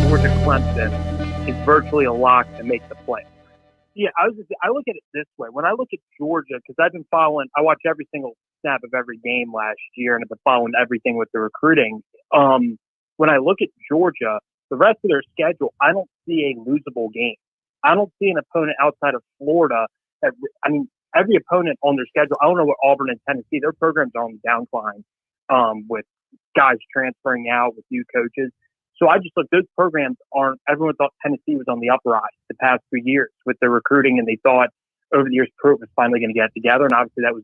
Georgia-Clemson is virtually a lock to make the play. Yeah, I look at it this way. When I look at Georgia, because I watched every single snap of every game last year, and I've been following everything with the recruiting. When I look at Georgia, the rest of their schedule, I don't see a losable game. I don't see an opponent outside of Florida. Every opponent on their schedule, I don't know what Auburn and Tennessee, their programs are on the downcline, with guys transferring out, with new coaches. So I just look, those programs everyone thought Tennessee was on the uprise the past 3 years with their recruiting, and they thought over the years Pruitt was finally going to get it together, and obviously that was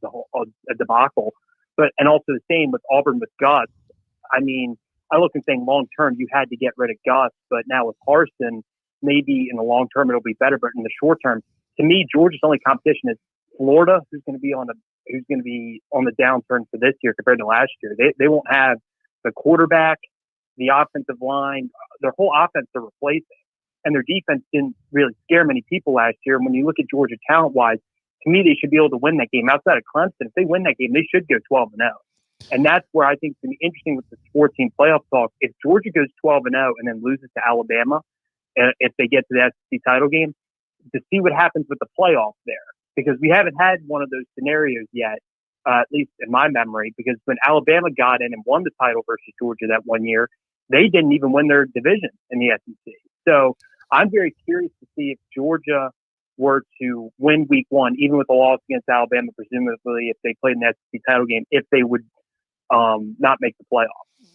a debacle. And also the same with Auburn with Gus. I look and think long term you had to get rid of Gus, but now with Harsin, maybe in the long term it'll be better, but in the short term, to me, Georgia's only competition is Florida, who's going to be on the downturn for this year compared to last year. They won't have the quarterback, the offensive line, their whole offense they're replacing. And their defense didn't really scare many people last year. And when you look at Georgia talent-wise, to me, they should be able to win that game. Outside of Clemson, if they win that game, they should go 12-0. And that's where I think it's going to be interesting with the 14 playoff talk. If Georgia goes 12-0 and then loses to Alabama, if they get to the SEC title game, to see what happens with the playoff there. Because we haven't had one of those scenarios yet, at least in my memory, because when Alabama got in and won the title versus Georgia that one year, they didn't even win their division in the SEC. So I'm very curious to see if Georgia were to win week one, even with the loss against Alabama, presumably if they played in the SEC title game, if they would not make the playoffs.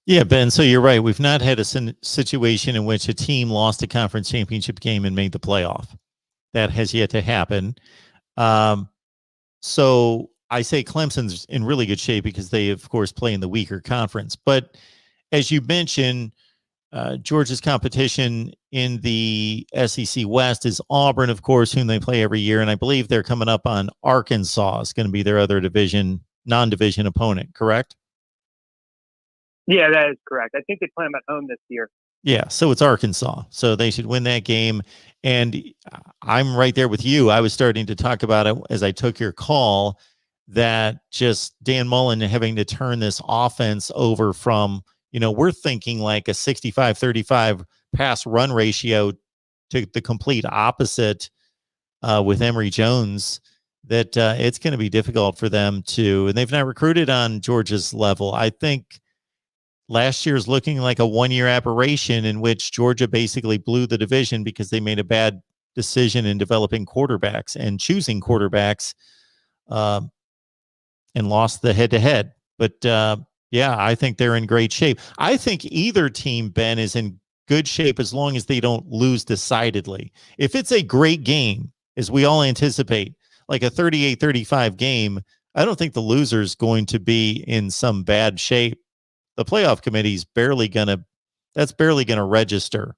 Yeah, Ben, so you're right. We've not had a situation in which a team lost a conference championship game and made the playoff. That has yet to happen. So I say Clemson's in really good shape because they, of course, play in the weaker conference. But as you mentioned, Georgia's competition in the SEC West is Auburn, of course, whom they play every year. And I believe they're coming up on Arkansas. It's going to be their other non-division opponent, correct? Yeah, that is correct. I think they play them at home this year. Yeah, so it's Arkansas. So they should win that game. And I'm right there with you. I was starting to talk about it as I took your call, that just Dan Mullen having to turn this offense over from, we're thinking like a 65-35 pass run ratio to the complete opposite with Emory Jones, that it's going to be difficult for them to, and they've not recruited on Georgia's level. I think last year's looking like a one-year aberration in which Georgia basically blew the division because they made a bad decision in developing quarterbacks and choosing quarterbacks and lost the head-to-head. But, yeah, I think they're in great shape. I think either team, Ben, is in good shape as long as they don't lose decidedly. If it's a great game, as we all anticipate, like a 38-35 game, I don't think the loser's going to be in some bad shape. The playoff committee's barely going to register.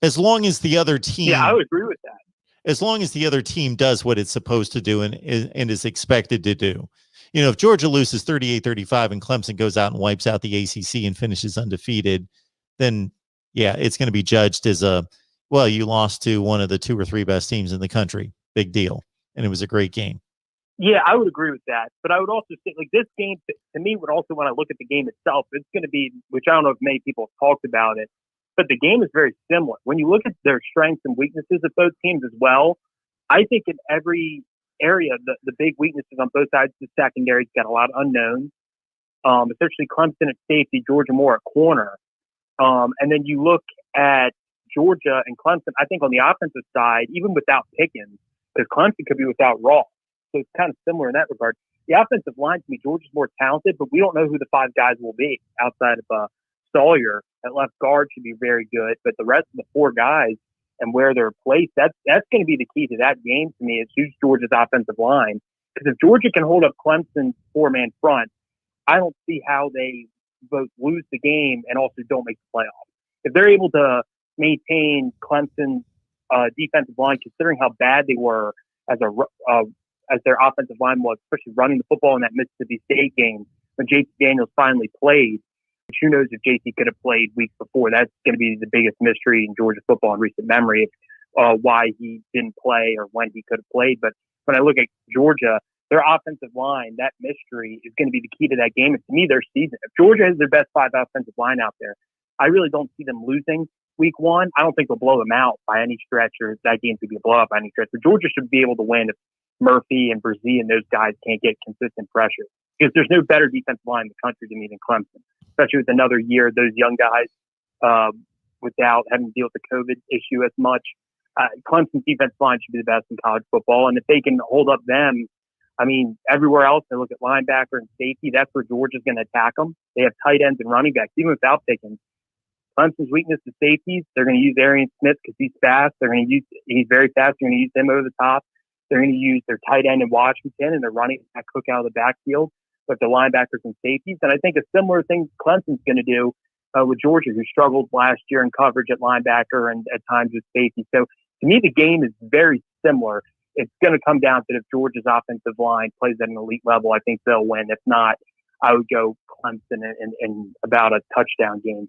As long as the other team... Yeah, I would agree with that. As long as the other team does what it's supposed to do and is expected to do. If Georgia loses 38-35 and Clemson goes out and wipes out the ACC and finishes undefeated, then, yeah, it's going to be judged as you lost to one of the 2 or 3 best teams in the country. Big deal. And it was a great game. Yeah, I would agree with that. But I would also say, like, this game, to me, when I look at the game itself, it's going to be, which I don't know if many people have talked about it, but the game is very similar. When you look at their strengths and weaknesses of both teams as well, I think in every area, the big weaknesses on both sides of the secondary's got a lot of unknowns, especially Clemson at safety, Georgia more at corner. And then you look at Georgia and Clemson, I think on the offensive side, even without Pickens, because Clemson could be without Ross. So it's kind of similar in that regard. The offensive line, to me, Georgia's more talented, but we don't know who the 5 guys will be outside of Sawyer. At left guard should be very good, but the rest of the 4 guys and where they're placed, that's going to be the key to that game to me, is who's Georgia's offensive line. Because if Georgia can hold up Clemson's 4-man front, I don't see how they both lose the game and also don't make the playoffs. If they're able to maintain Clemson's defensive line, considering how bad they were as their offensive line was, especially running the football in that Mississippi State game when JT Daniels finally played, which who knows if JT could have played weeks before. That's going to be the biggest mystery in Georgia football in recent memory, why he didn't play or when he could have played. But when I look at Georgia, their offensive line, that mystery is going to be the key to that game. And to me, their season. If Georgia has their best 5 offensive line out there, I really don't see them losing week one. I don't think they'll blow them out by any stretch, or that game could be a blowout by any stretch. But Georgia should be able to win if Murphy and Brzee and those guys can't get consistent pressure. Because there's no better defensive line in the country to me than Clemson, especially with another year, those young guys without having to deal with the COVID issue as much. Clemson's defensive line should be the best in college football. And if they can hold up them, I mean, everywhere else, they look at linebacker and safety, that's where Georgia's going to attack them. They have tight ends and running backs, even without Pickens. Clemson's weakness is safeties. They're going to use Arian Smith because he's fast. He's very fast. They're going to use him over the top. They're going to use their tight end in Washington, and they're running back Cook out of the backfield with the linebackers and safeties. And I think a similar thing Clemson's going to do with Georgia, who struggled last year in coverage at linebacker and at times with safety. So to me, the game is very similar. It's going to come down to if Georgia's offensive line plays at an elite level, I think they'll win. If not, I would go Clemson in about a touchdown game.